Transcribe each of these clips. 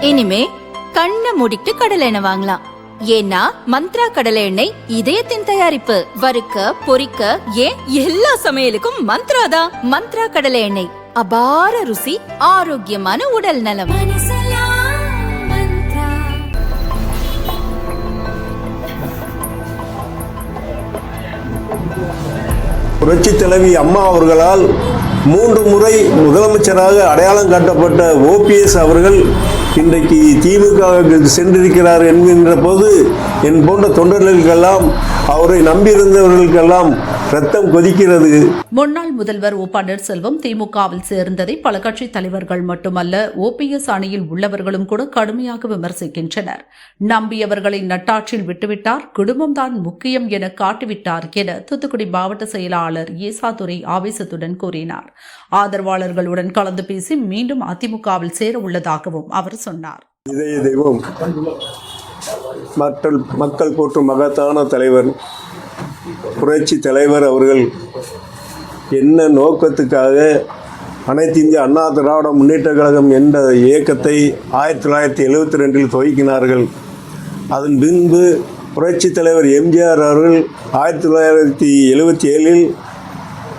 இனிமே கண்ணை மூடிட்டு கடலை எண்ணெய் வாங்கலாம். ஏன்னா மந்த்ரா கடலை எண்ணெய் இதயத்தின் தயாரிப்பு. வறுக்க பொரிக்க ஏன் எல்லா சமையலுக்கும் மந்த்ரா தான். மந்த்ரா கடலை எண்ணெய், அபார ருசி, ஆரோக்கியமான உடல் நலம். புரட்சி தலைவி அம்மா அவர்களால் 3 முறை முதலமைச்சராக அடையாளம் காட்டப்பட்ட ஓபிஎஸ் அவர்கள் இன்றைக்கு திமுகவுக்கு சென்றிருக்கிறார் என்கின்ற போது என் போன்ற தொண்டர்களுக்கெல்லாம், அவரை நம்பியிருந்தவர்களுக்கெல்லாம் ரத்தம் கொதிக்கிறது. முன்னாள் முதல்வர் ஓ பன்னீர்செல்வம் திமுகவில் சேர்ந்ததை பல கட்சி தலைவர்கள் மட்டுமல்ல, ஓபிஎஸ் அணியில் உள்ளவர்களும் கூட கடுமையாக விமர்சிக்கின்றனர். நம்பியவர்களை நட்டாற்றில் விட்டுவிட்டார், குடும்பம்தான் முக்கியம் என காட்டிவிட்டார் என தூத்துக்குடி மாவட்ட செயலாளர் ஈசாதுரை ஆவேசத்துடன் கூறினார். ஆதரவாளர்களுடன் கலந்து பேசி மீண்டும் அதிமுகவில் சேர உள்ளதாகவும் அவர் சொன்னார். இதய தெய்வம், மக்கள் போற்றும் மகத்தான தலைவர் புரட்சி தலைவர் அவர்கள் என்ன நோக்கத்துக்காக அனைத்து இந்திய அண்ணா திராவிட முன்னேற்ற கழகம் என்ற இயக்கத்தை 1972 துவக்கினார்கள். அதன் பின்பு புரட்சி தலைவர் எம்ஜிஆர் அவர்கள் 1977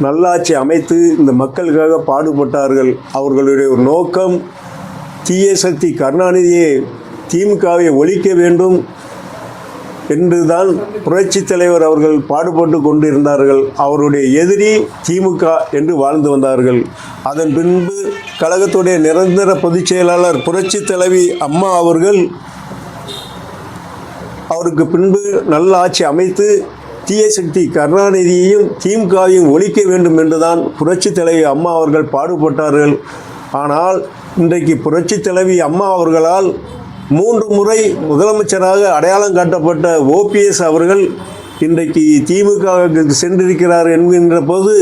நல்லாட்சி அமைத்து இந்த மக்களுக்காக பாடுபட்டார்கள். அவர்களுடைய ஒரு நோக்கம் தீய சக்தி கருணாநிதியை, திமுகவை ஒழிக்க வேண்டும் என்றுதான் புரட்சி தலைவர் அவர்கள் பாடுபட்டு கொண்டிருந்தார்கள். அவருடைய எதிரி திமுக என்று வாழ்ந்து வந்தார்கள். அதன் பின்பு கழகத்துடைய நிரந்தர பொதுச் செயலாளர் புரட்சி தலைவி அம்மா அவர்கள் அவருக்கு பின்பு நல்ல ஆட்சி அமைத்து தீய சக்தி கருணாநிதியையும் திமுகவையும் ஒழிக்க வேண்டும் என்றுதான் புரட்சி தலைவி அம்மா அவர்கள் பாடுபட்டார்கள். ஆனால் இன்றைக்கு புரட்சி தலைவி அம்மா அவர்களால் 3 முறை முதலமைச்சராக அடையாளம் காட்டப்பட்ட ஓபிஎஸ் அவர்கள் இன்றைக்கு திமுகவுக்கு சென்றிருக்கிறார் என்கின்ற போது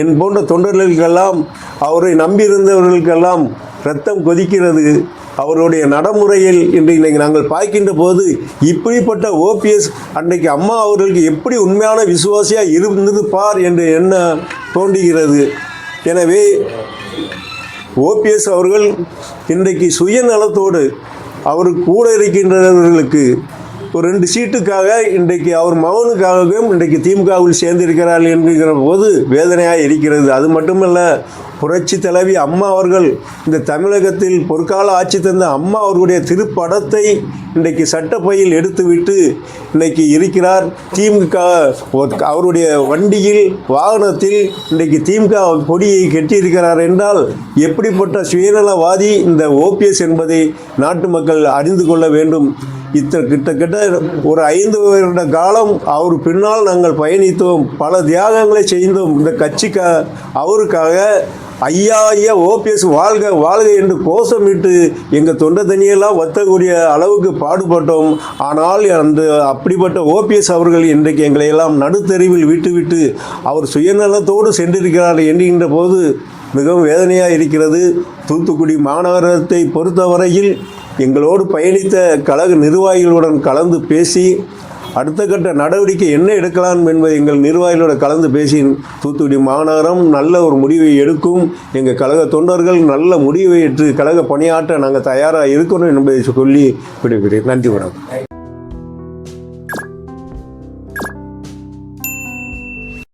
என் போன்ற தொண்டர்களுக்கெல்லாம், அவரை நம்பியிருந்தவர்களுக்கெல்லாம் ரத்தம் கொதிக்கிறது. அவருடைய நடைமுறையில் இன்றைக்கு நாங்கள் பார்க்கின்ற போது இப்படிப்பட்ட ஓபிஎஸ் அன்றைக்கு அம்மா அவர்களுக்கு எப்படி உண்மையான விசுவாசியாக இருந்தது பார் என்று எண்ண தோன்றுகிறது. எனவே ஓபிஎஸ் அவர்கள் இன்றைக்கு சுயநலத்தோடு அவர் கூட இருக்கின்றவர்களுக்கு ஒரு 2 சீட்டுக்காக இன்றைக்கு அவர் மகனுக்காகவும் இன்றைக்கு திமுகவில் சேர்ந்திருக்கிறார்கள் என்கிற போது வேதனையாக இருக்கிறது. அது மட்டுமல்ல, புரட்சி தலைவி அம்மா அவர்கள் இந்த தமிழகத்தில் பொற்கால ஆட்சி தந்த அம்மா அவர்களுடைய திருப்படத்தை இன்றைக்கு சட்டப்பையில் எடுத்துவிட்டு இன்றைக்கு இருக்கிறார். திமுக அவருடைய வண்டியில், வாகனத்தில் இன்றைக்கு திமுக கொடியை கட்டியிருக்கிறார் என்றால் எப்படிப்பட்ட சுயநலவாதி இந்த ஓபிஎஸ் என்பதை நாட்டு மக்கள் அறிந்து கொள்ள வேண்டும். கிட்டத்தட்ட ஒரு 5 வருட காலம் அவர் பின்னால் நாங்கள் பயணித்தோம், பல தியாகங்களை செய்தோம். இந்த அவருக்காக ஐயா ஓபிஎஸ் வாழ்க வாழ்க என்று கோஷமிட்டு எங்கள் தொண்டை தண்ணியெல்லாம் வத்தக்கூடிய அளவுக்கு பாடுபட்டோம். ஆனால் அப்படிப்பட்ட ஓபிஎஸ் அவர்கள் இன்றைக்கு எங்களை எல்லாம் நடுத்தெருவில் விட்டுவிட்டு அவர் சுயநலத்தோடு சென்றிருக்கிறார் என்கின்ற போது மிகவும் வேதனையாக இருக்கிறது. தூத்துக்குடி மாநகரத்தை பொறுத்தவரையில் எங்களோடு பயணித்த கழக நிர்வாகிகளுடன் கலந்து பேசி அடுத்த கட்ட நடவடிக்கை என்ன எடுக்கலாம் என்பதை எங்கள் நிர்வாகிகளோடு கலந்து பேசி தூத்துக்குடி மாநகரம் நல்ல ஒரு முடிவை எடுக்கும். எங்கள் கழக தொண்டர்கள் நல்ல முடிவை ஏற்று கழக பணியாற்ற நாங்கள் தயாராக இருக்கணும் என்பதை சொல்லி விடுகிறேன். நன்றி, வணக்கம்.